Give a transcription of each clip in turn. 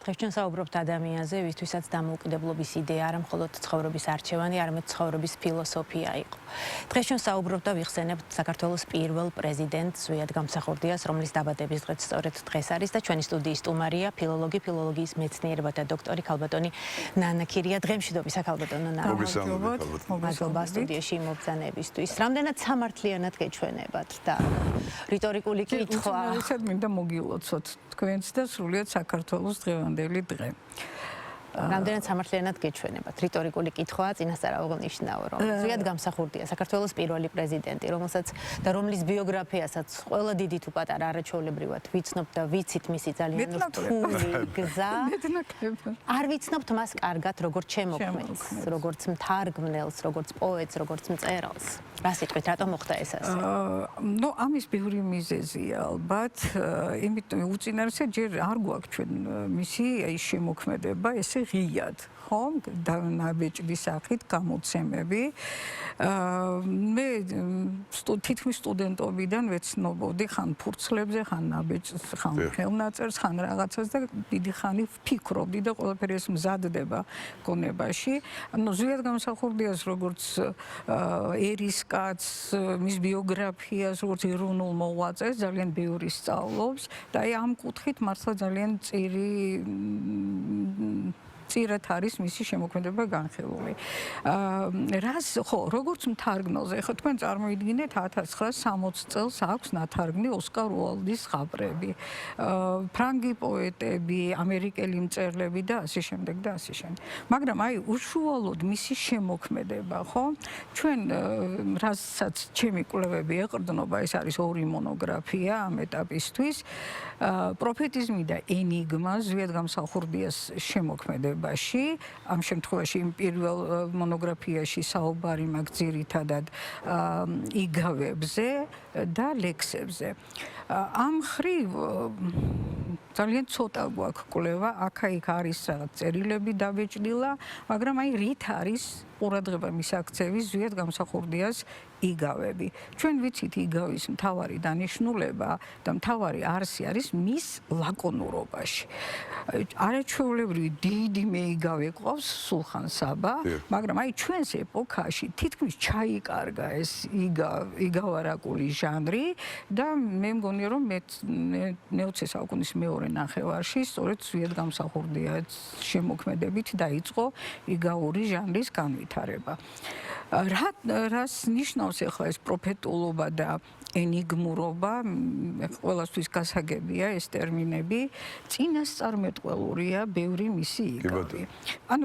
დღეს ჩვენ საუბრობთ ადამიანზე, ვისთვისაც დამოუკიდებლობის იდეა არა მხოლოდ ცხოვრების არჩევანი, არამედ ცხოვრების ფილოსოფია იყო. დღეს ჩვენ საუბრობთ და ვიხსენებთ საქართველოს პირველ პრეზიდენტს ზვიად გამსახურდიას, რომლის დაბადების დღეც სწორედ დღეს არის და ჩვენი სტუდიის სტუმარია, ფილოლოგი, ფილოლოგიის მეცნიერებათა დოქტორი ქალბატონი ნანა ქირია. დღემშვიდობისა ქალბატონო ნანა. მადლობა სტუდიაში მობრძანებისთვის. რამდენად სამართლიანად გეჩვენებათ და რიტორიკული კითხვა. ისეთ მინდა მოგილოცოთ თქვენც და სრულიად საქართველოს დღევანდელი დღე. რამდენად სამართლიანად გეჩვენებათ. რიტორიკული კითხვაა, წინასწარ აღნიშნავ, რომ ზვიად გამსახურდია საქართველოს პირველი პრეზიდენტი, რომელსაც და რომლის ბიოგრაფიასაც ყველა დიდი თუ პატარა არაჩვეულებრივად ვიცნობ და ვიცით მისი ძალიან რთული გზა. არ ვიცნობთ მას კარგად, როგორც შემოქმედს, როგორც მთარგმნელს, როგორც პოეტს, როგორც მწერალს. რა სიტყვით, რატომ მოხდა ეს ასე? ამის ბევრი მიზეზია ალბათ, იმიტომ უწინარესე ჯერ არ გვაქვს ჩვენ მისი შემოქმედება, ესე ღიად, ხომ? ნაბეჭდის სახით გამოცემები. მე თითქმის სტუდენტობიდან ვეცნობოდი ხან ფურცლებზე, ხან ნაბეჭდს, ხან ხელნაწერს, ხან რაღაცას და დიდი ხანი ვფიქრობდი და ყველაფერი ეს მზადდება გონებაში. ზვიად გამსახურდიას როგორც ერის კაცს, მის ბიოგრაფიას, როგორც ეროვნულ მოღვაწეს ძალიან ბევრი სწავლობს და აი ამ კუთხით მართლა ძალიან წირად არის მისი შემოქმედება განხილული. როგორც მთარგმნელზე, ხო თქვენ წარმოიდგინეთ 1960 წელს აქვს ნათარგმნი ოსკარ უაილდის ზღაპრები, ფრანგი პოეტები, ამერიკელი მწერლები და ასე შემდეგ და ასე შემდეგ. მაგრამ აი უშუალოდ მისი შემოქმედება, ხო? ჩვენ რასაც ჩემი კვლევები ეყრდნობა, ეს არის 2 მონოგრაფია ამ ეტაპისთვის, პროფეტიზმი და ენიგმა ზვიად გამსახურდიას შემოქმედება. ამ შემთხვევაში იმ პირველ მონოგრაფიაში საუბარი მაქვს ძირითადად იგავებზე და ლექსებზე. ამ მხრივ ძალიან ცოტა გვაქვს კვლევა, აქა-იქ არის რაღაც წერილები დაბეჭდილა, მაგრამ აი რით არის ყურადღება მისაქცევის ზვიად გამსახურდიას იგავები. ჩვენ ვიცით იგავის მთავარი დანიშნულება და მთავარი არსი არის მის ლაკონურობაში. არაჩვეულებრივი დიდი მეიგავე ყავს სულხან საბა, მაგრამ აი ჩვენს ეპოქაში თითქმის ჩაიკარგა ეს იგავარაკული ჟანრი და მე მგონია რომ მე-20 საუკუნის მეორე ნახევარში სწორედ ზვიად გამსახურდიას შემოქმედებით დაიწყო იგავური ჟანრის განვითარება. რას ნიშნავს ახლა ეს პროფეტულობა და ენიგმურობა, ყველასთვის გასაგებია ეს ტერმინები, წინასწარმეტყველურია ბევრი მისი იგავი.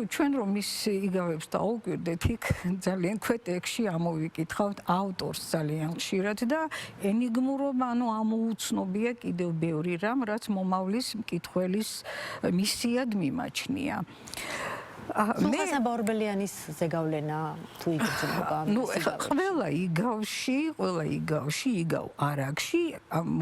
ჩვენ რომ მის იგავებს დაუკვირდეთ, იქ ძალიან ქვეტექში ამოვიკითხავთ ავტორს ძალიან ხშირად და ენიგმურობა, ამოუცნობია კიდევ ბევრი რამ, რაც მომავლის მკითხველის მისიად მიმაჩნია. სულხან ორბელიანის ზეგავლენა თუ იგრძნობა? ყველა იგავში, იგავ არაგში,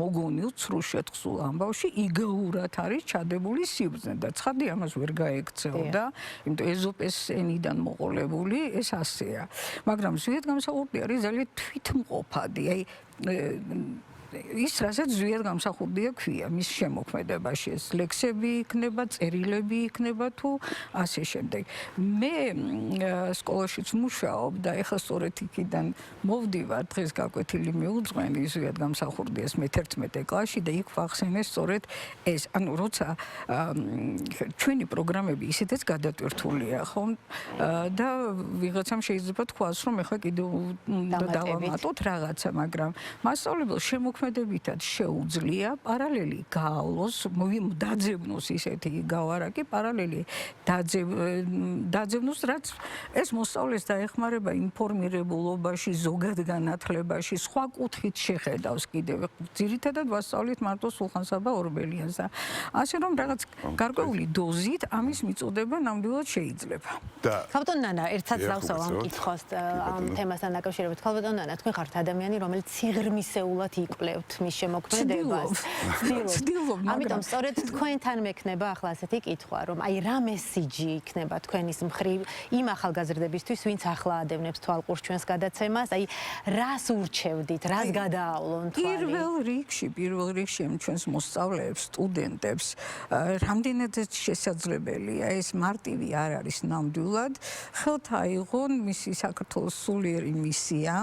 მოგონილ ცრუშეთხსულ ამბავში იგაურად არის ჩადებული სიბრძნე და ცხადი ამას ვერ გაექცეოდა, იმიტომ ეზოპეს ენიდან მოყოლებული ეს ასეა. მაგრამ ზვიად გამსახურდია არის ძალიან თვითმყოფადი, ის რასაც ზვიად გამსახურდია ქვია მის შემოქმედებაში, ეს ლექსები იქნება, წერილები იქნება თუ ასე შემდეგ. მე სკოლაშიც ვმუშაობ და ეხლა სწორედ იქიდან მოვდივარ, დღეს გაკვეთილი მიუძღვენი ზვიად გამსახურდიას მე-11 კლასში და იქ ვახსენე სწორედ ეს, როცა ჩვენი პროგრამები ისედაც გადატვირთულია, ხო? და ვიღაცამ შეიძლება თქვას, რომ ეხლა კიდევ დავამატოთ რაღაცა, მაგრამ მასწავლებელს შემოქმედებითად შეუძლია პარალელი გაავლოს, დაძებნოს ისეთი გავარაკი, პარალელი დაძებნოს, რაც ეს მოსწავლეს დაეხმარება ინფორმირებულობაში, ზოგად განათლებაში, სხვა კუთხით შეხედავს კიდევ. ძირითადად ვასწავლით მარტო სულხან საბა ორბელიანს და ასე რომ რაღაც გარკვეული დოზით ამის მიწოდება ნამდვილად შეიძლება. ქალბატონ ნანა, ერთად დავსვავ ამ კითხვას ამ თემასთან დაკავშირებით. ქალბატონ ნანა, თქვენ ხართ ადამიანი, რომელიც სიღრმისეულად იკვლევს ვისწავლევთ მის შემოქმედებას. ვცდილობ, ამიტომ სწორედ თქვენთან მექნება ახლა ასეთი კითხვა, რომ აი რა მესიჯი იქნება თქვენის მხრივ იმ ახალგაზრდებისთვის, ვინც ახლა ადევნებს თვალყურს ჩვენს გადაცემას, აი რას ურჩევდით, რას გადაავლონ თვალი? პირველ რიგში ჩვენს მოსწავლეებს, სტუდენტებს, რამდენადაც შესაძლებელია ეს მარტივი არ არის ნამდვილად, ხელთ აიღონ მისი საქართველოს სულიერი მისია,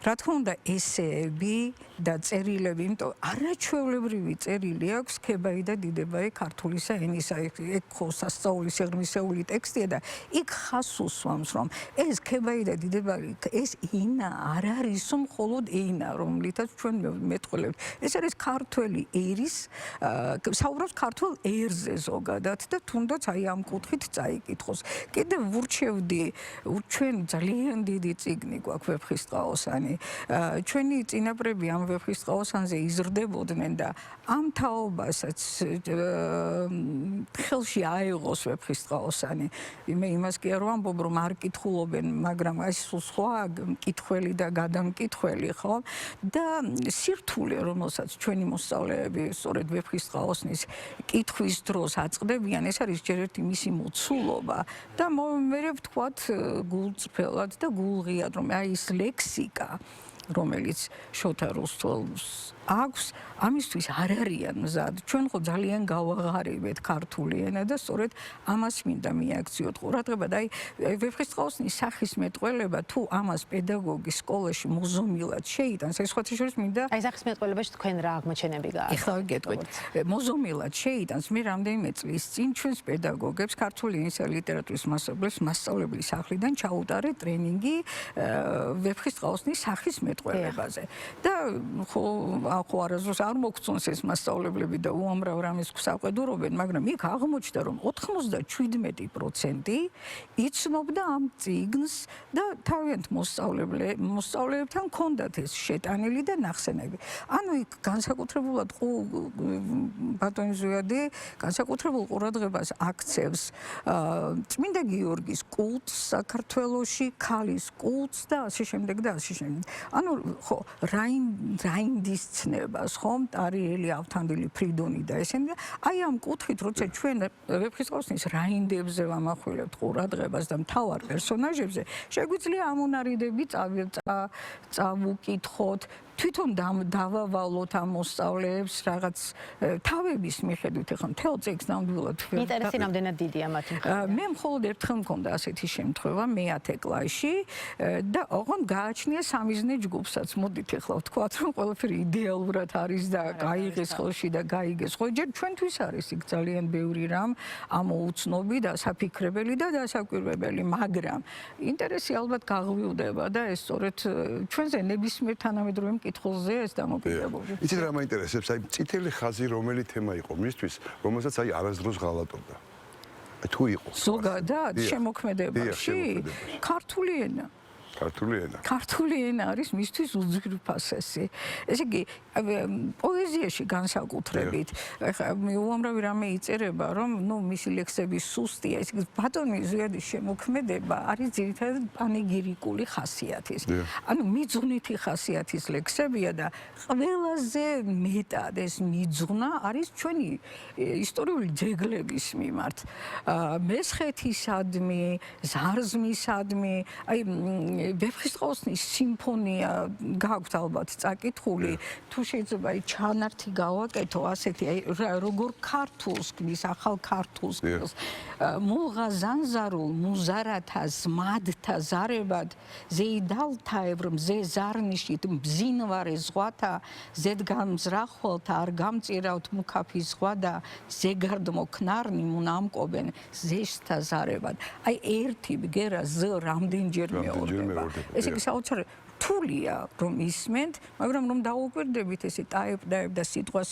რა თქმა უნდა ესეები და წერილები, იმიტომ არაჩვეულებრივი წერილი აქვს ქებაი და დიდებაი ქართულისა ენისა, ეგ ხო სასწაულის სიღრმისეული ტექსტია და იქ ხას უსვამს, რომ ეს ქებაი და დიდებაი ეს ენა არ არის მხოლოდ ენა, რომლითაც ჩვენ მეტყველებთ. ეს არის ქართველი ერის, საუბრობს ქართულ ერზე ზოგადად და თუნდაც აი ამ კუთხით წაიკითხოს. კიდევ ვურჩევდი, ჩვენ ძალიან დიდი წიგნი გვაქვს ვეფხისტყაოსანი. ჩვენი წინაპრები ამ ვეფხისტყაოსანზე იზრდებოდნენ და ამ თაობასაც ხელში აიღოს ვეფხისტყაოსანი. მე იმას კი არ ვამბობ, რომ არ კითხულობენ, მაგრამ აი სხვა კითხველი და გადამკითხველი, ხო? და სირთულე, რომელსაც ჩვენი მოსწავლეები სწორედ ვეფხისტყაოსნის კითხვის დროს აწყდებიან, ეს არის ჯერ ერთი მისი მოცულობა და მე ვთქვათ გულწრფელად და გულღიად, რომ აი ეს ლექსიკა, რომელიც შოთა რუსთაველს აქვს, ამისთვის არ არიან მზად. ჩვენ ხო ძალიან გავაღარიბეთ ქართული ენა და სწორედ ამას მინდა მიაქციოთ ყურადღება და აი ვეფხისტყაოსნის სახის მეტყველება თუ ამას პედაგოგი სკოლაში მოზომილად შეიტანს, ეს სხვათა შორის მინდა აი სახის მეტყველებაში თქვენ რა აღმოჩენები გააქვთ? ეხლა გეტყვით. მოზომილად შეიტანს მე რამდენიმე წლის წინ ჩვენს პედაგოგებს ქართული ენისა და ლიტერატურის მასწავლებლის სახლიდან ჩაუტარე ტრენინგი ვეფხისტყაოსნის სახის მეტყველებაზე. და ხო არასდროს არ მოგწონს ეს მასწავლებლები და უამრავ რამეს გვსაყვედურობენ, მაგრამ იქ აღმოჩნდა, რომ 97% იცნობდა ამ წიგნს და თავიანთ მოსწავლეებთან ჰქონდათ ეს შეტანილი და ნახსენები. ანუ იქ განსაკუთრებულად ბატონი ზვიადი განსაკუთრებულ ყურადღებას აქცევს წმინდა გიორგის კულტს საქართველოში, ქალის კულტს და ასე შემდეგ და ასე შემდეგ. ანუ ხო რაინდის ცნებას, ხო, ტარიელი, ავთანდილი, ფრიდონი და ესენი. აი ამ კუთხით, როცა ჩვენ ვეფხისტყაოსნის რაინდებზე ვამახვილებთ ყურადღებას და მთავარ პერსონაჟებზე, შეგვიძლია ამონარიდები წავუკითხოთ, თვითონ დავავალოთ ამ მოსწავლეებს რაღაც თავების მიხედვით, ახლა მთელ წიგნს ნამდვილად ინტერესი რამდენად დიდია მათი მხრიდან? მე მხოლოდ ერთხელ მქონდა ასეთი შემთხვევა მე-10 კლასში და ოღონდ გააჩნია სამიზნე ჯგუფსაც. მოდით ახლა ვთქვათ, რომ ყველაფერი იდეალურად არის და გაიღეს ხელში და გაიგეს. ხო, ჯერ ჩვენთვის არის იქ ძალიან ბევრი რამ ამოუცნობი და საფიქრებელი და დასაკვირვებელი, მაგრამ ინტერესი ალბათ გაღვივდება და ეს სწორედ ჩვენზე ნებისმიერ თანამედროვე კითხულზე ეს დამოკიდებული. იცით რა მაინტერესებს, აი წითელი ხაზი რომელი თემა იყო მისთვის, რომელსაც აი არასდროს ღალატობდა. აი თუ იყო. ზოგადად შემოქმედებაში ქართული ენა. ქართული ენა არის მისთვის უძვირფასესი. ესე იგი, პოეზიაში განსაკუთრებით, ეხლა უამრავი რამე იწერება, რომ მისი ლექსები სუსტია. ესე იგი, ბატონი ზვიადის შემოქმედება არის ძირითადად პანეგირიკული ხასიათის. ანუ მიძღვნითი ხასიათის ლექსებია და ყველაზე მეტად ეს მიძღვნა არის ჩვენი ისტორიული ძეგლების მიმართ. მესხეთისადმი, ზარზმისადმი, აი ვეფხისტყაოსნის სიმფონია გაქვთ ალბათ წაკითხული, თუ შეიძლება აი ჩანართი გავაკეთო ასეთი, აი როგორ ქართულს გნის, ახალ ქართულს გნის. მულღა ზანზარულ მუზარათა ზმადთა ზარებად ზეიდალთაევრ მზე ზარნიშით მბზინვარე ზღვათა ზედგამზრახველთა არ გამწირავთ მუქაფი ზღვა და ზეგარდმო ქნარნი მუნამკობენ ზეშთა ზარებად. აი ერთი ბგერა ზ რამდენჯერ მეორდება. ესე იგი საოცარ რთულია რომ ისმენთ, მაგრამ რომ დაუკვირდებით ესე ტაებ და სიტყვა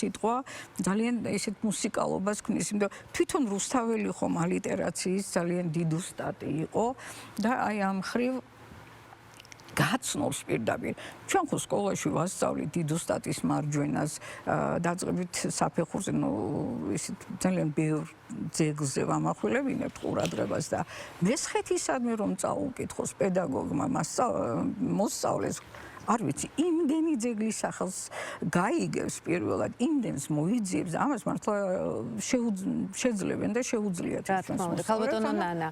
ძალიან ესეთ მუსიკალობას ქმნის, იმიტომ თვითონ რუსთაველი ხომ ალიტერაციის ძალიან დიდი უსტატი იყო და აი ამ ხრივ გაცნობს პირდაპირ. ჩვენ ხო სკოლაში ვასწავლით დიდუსტატის მარჯვენას, დაწყებით საფეხურზე, ისეთ ძალიან ბევრ ძეგლზე ვამახვილებინებთ ყურადღებას და მესხეთისადმი რომ წაუკითხოს პედაგოგმა მოსწავლეს, არ ვიცი, იმდენი ძეგლის სახელს გაიგებს პირველად, იმდენს მოიძიებს, ამას მართლა შეძლებენ და შეუძლიათ ჩვენს მოსწავლეებს. ქალბატონო ნანა,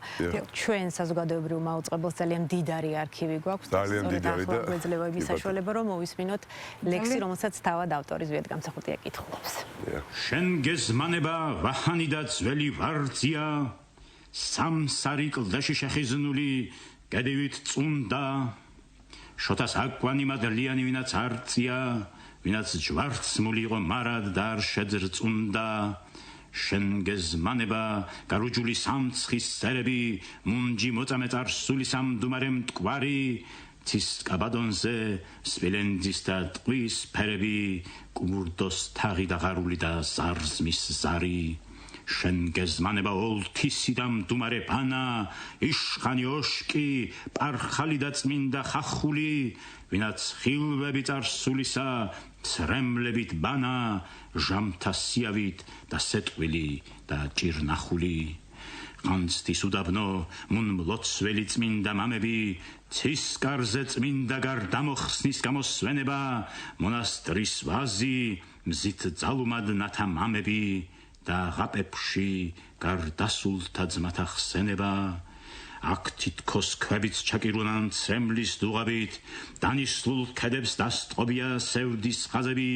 ჩვენ საზოგადოებრივ მაუწყებელს ძალიან დიდარი არქივი გვაქვს. ძალიან დიდარი და გვეძლევა იმის საშუალება, რომ მოვისმინოთ ლექსი, რომელსაც თავად ავტორი ზვიად გამსახურდია კითხულობს. შენ გეზმანება ვაჰანი და ძველი ვარძია, სამსარი კლდეში შეხიზნული გედივით წუნდა, შოთას აკვანი მადლიანი ვინაც არწია, ვინაც ჯვარცმული იყო მარად და არ შეძრწუნდა. შენ გეზმანება გარუჯული სამცხის სერები, მუნჯი მოწამე წარსული სამდუმარე მტკვარი, ცის კაბადონზე სპილენძის და ტყვის ფერები, კუმურდოს თაღი და ღარული და ზარზმის ზარი. შენ გეზმანება ოლთისი და მდუმარე ბანა, იშხანი ოშკი, პარხალი და წმინდა ხახული, ვინაც ხილვები წარსულისა ცრემლებით ბანა, ჟამთა სიავით და სეტყვილი და ჭირნახული. ყანწთის უდაბნო მუნ მლოცველი წმინდა მამები, ცისკარზე წმინდა გარდამოხსნის გამოსვენება, მონასტრის ვაზი მზით ძალუმად ნათა მამები და ღაპებში გარდასულთა ძმათა ხსენება. აქ თითქოს ქვებიც ჩაკირულან ცრემლის დუღაბით, დანიშნულ ქედებს დასტყობია სევდის ხაზები,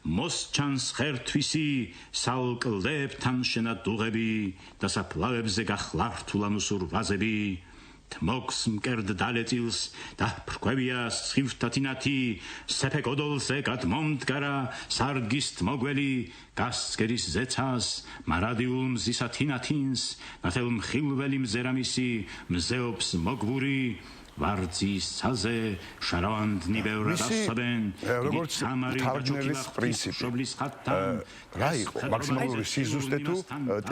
მოსჩანს ხერთვისი სალკლდებთან შენა დუღები და საფლავებზე გახლართულან უსურ ვაზები. თმოგს მკერდ დალეწილს და ფრქვევია სხივთა თინათი, სეფე გოდოლზე გადმომდგარა სარგის თმოგველი, გასცქერის ზეცას მარადიულ მზისა თინათინს, ნათელ მხილველი მზერამისი მზეობს მოგბური, ვარძის ცაზე შარავანდნი ბევრად ასწავენ, როგორც თარგმნელის პრინციპი. რა იყო მაქსიმალური სიზუსტე თუ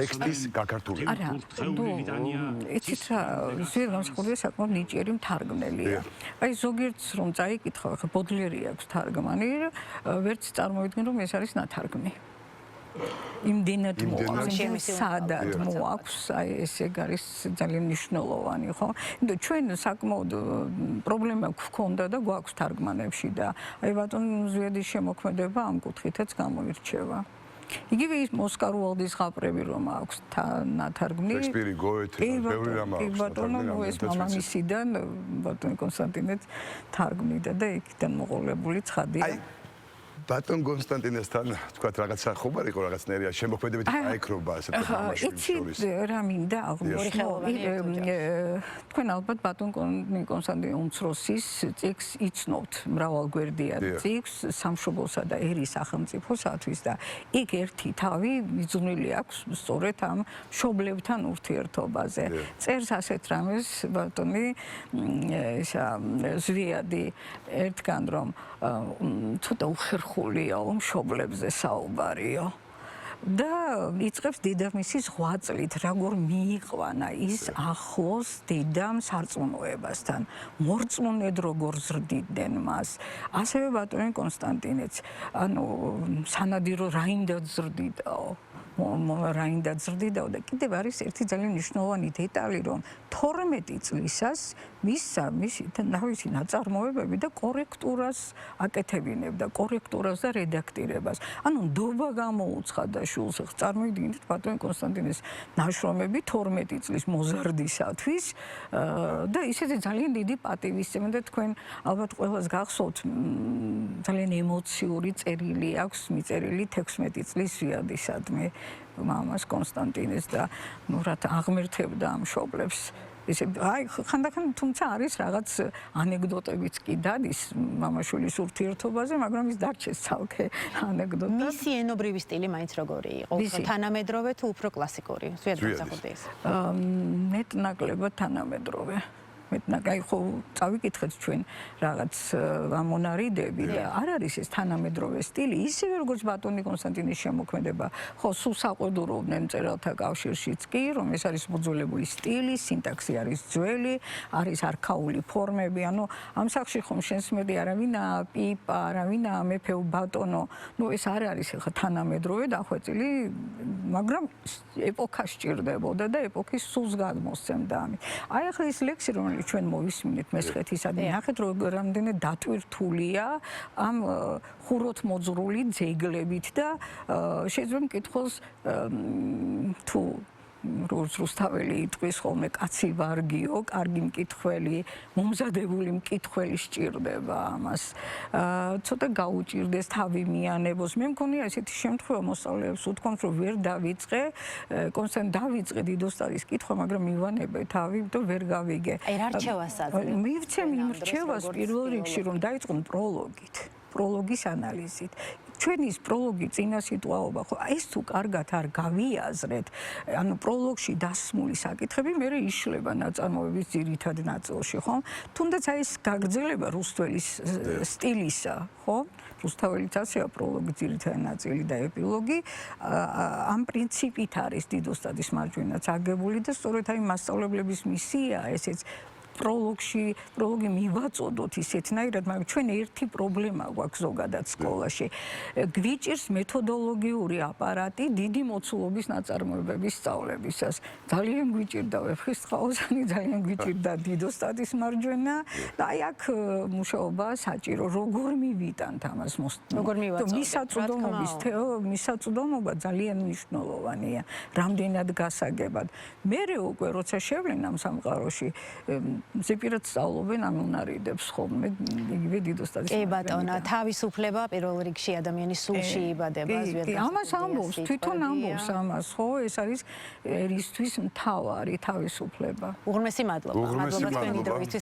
ტექსტის გაქართულება? არა, იცით რა, ზვიად გამსახურდია საკმაოდ ნიჭიერი მთარგმნელია. აი ზოგიერთს რომ წაიკითხო, ხა ბოდლერი აქვს თარგმანი, ვერც წარმოვიდგენ რომ ეს არის ნათარგმნი. იმდენად მოაქვს, სადად მოაქვს, აი ესე არის ძალიან მნიშვნელოვანი, ხო? იმიტომ ჩვენ საკმაოდ პრობლემა გვქონდა და გვაქვს თარგმანებში და აი ბატონ ზვიადის შემოქმედება ამ კუთხითაც გამოირჩევა. იგივე ის მოსკარულის ზღაპრები რომ აქვს ნათარგმნი. შექსპირი, გოეთე, ბევრი რამ აქვს. ბატონო ეს მამამისიდან ბატონ კონსტანტინეც თარგმნიდა და იქიდან მოყოლებული ცხადია. ბატონ კონსტანტინესთან თქვათ რაღაცა ხუბარ იყო რაღაცნაირად შემოქმედებითი აიქრობა ასეთ მამაშვილის შორის. რა მინდა აღმოჩნდა. თქვენ ალბათ ბატონ კონსტანტინ უმცროსის წიგს იცნობთ, მრავალგვერდიან წიგს სამშობლოსა და ერის სახელმწიფოსათვის და იქ ერთი თავი მიძღვნილი აქვს სწორედ ამ მშობლებთან ურთიერთობაზე. წერს ასეთ რამეს ბატონი ზვიადი ერთგან რომ ცოტა უხერხულიაო მშობლებზე საუბარიო და იწყებს დედამისის ღვაწლით, როგორ მიიყვანა ის ახლოს დედამ სარწმუნოებასთან, მორწმუნედ როგორ ზრდიდნენ მას. ასევე ბატონი კონსტანტინეც, ანუ სანადირო რაინდად ზრდიდაო. რაინდად ზრდიდაო და კიდევ არის ერთი ძალიან მნიშვნელოვანი დეტალი, რომ 12 წლისას მისი თავისი ნაწარმოებები და კორექტურას აკეთებინებდა, კორექტურას და რედაქტირებას. ანუ ნდობა გამოუცხადა შულს, წარმოიდგინეთ ბატონ კონსტანტინეს ნაშრომები 12 წლის მოზარდისათვის და ისეთი ძალიან დიდი პატივისცემა და თქვენ ალბათ ყველას გახსოვთ ძალიან ემოციური წერილი აქვს, მიწერილი 16 წლის ზვიადისადმი მამას კონსტანტინეს და ნურად აღმერთებდა ამ მშობლებს. აი ხანდახან თუმცა არის რაღაც ანეკდოტებიც კი დადის მამაშვილის ურთიერთობაზე, მაგრამ ის დარჩეს ცალკე ანეკდოტა. მისი ენობრივი სტილი მაინც როგორი იყო? თანამედროვე თუ უფრო კლასიკური? ზვიად გამსახურდია. მეტნაკლებად თანამედროვე. მეტნაკლებად ხო წავიკითხეთ ჩვენ რაღაც ამონარიდები და არ არის ეს თანამედროვე სტილი, ისევე როგორც ბატონი კონსტანტინის შემოქმედება. ხო, სულ საყვედურობდნენ მწერალთა კავშირშიც კი, რომ ეს არის მოძველებული სტილი, სინტაქსი არის ძველი, არის არქაული ფორმები, ანუ ამ სახში ხომ შენსმედი არავინაა პიპა, არავინაა მეფეო ბატონო, ნუ ეს არ არის ხა თანამედროვე დახვეწილი, მაგრამ ეპოქა სჭირდებოდა და ეპოქის სულს გადმოსცემდა ამით. აი ახლა ის ლექსი, რომელიც ჩვენ მოვისმინეთ მესხეთისადმი. ნახეთ რამდენად დატვირთულია ამ ხუროთმოძღვრული ძეგლებით და შეიძლება მკითხოს თუ რუსთაველი იტყვის ხოლმე კაცი ვარგიო, კარგი მკითხველი, მომზადებული მკითხველი სჭირდება ამას. ცოტა გაუჭირდეს, თავი მიანებოს. მე მგონია ესეთი შემთხვევა მოსწავლეებს უთქვამს, რომ ვერ დავიწყე, კონსტანტ დავიწყე დიდოსტადის კითხვა, მაგრამ მივანებე თავი და ვერ გავიგე. აი რა რჩევას აძლევთ? მივცემ იმ რჩევას პირველ რიგში, რომ დაიწყო პროლოგით, პროლოგის ანალიზით. ჩვენი პროლოგი წინა სიტუაობა ხო ეს თუ კარგად არ გავიაზრეთ ანუ პროლოგში დასმული საკითხები მე იშლება ნაწარმოების ძირითად ნაწილში ხო თუნდაც აი ეს გაგრძელება რუსთველის სტილისა ხო რუსთაველიც ასეა პროლოგი ძირითადი ნაწილი და ეპილოგი ამ პრინციპით არის დიდოსტადის მარჯვენაც აგებული და სწორედ აი მასწავლებლების მისია ესეც პროლოგი მივაწოდოთ ისეთნაირად, მაგრამ ჩვენ ერთი პრობლემა გვაქვს ზოგადად სკოლაში. გვიჭირს მეთოდოლოგიური აპარატი დიდი მოცულობის ნაწარმოებების სწავლებისას. ძალიან გვიჭირდა ვეფხისტყაოსანი, ძალიან გვიჭირდა დიდოსტადის მარჯვენა და აი აქ მუშაობა საჭირო. როგორ მივიტანთ ამას როგორ მივაწოდოთ? მისაწვდომობა ძალიან მნიშვნელოვანია. რამდენად გასაგებად. მერე უკვე როცა შევლენ ამ სამყაროში ზეპირად სწავლობენ ამ უნარიდებს ხოლმე იგივე დიდოსტადის კი ბატონო თავისუფლება პირველ რიგში ადამიანის სულში იბადება ზოგადად ამას ამბობს თვითონ ამბობს ამას ხო ეს არის ერისთვის მთავარი თავისუფლება უღრმესი მადლობა უღრმესი თქვენი მადლობა. დროისთვის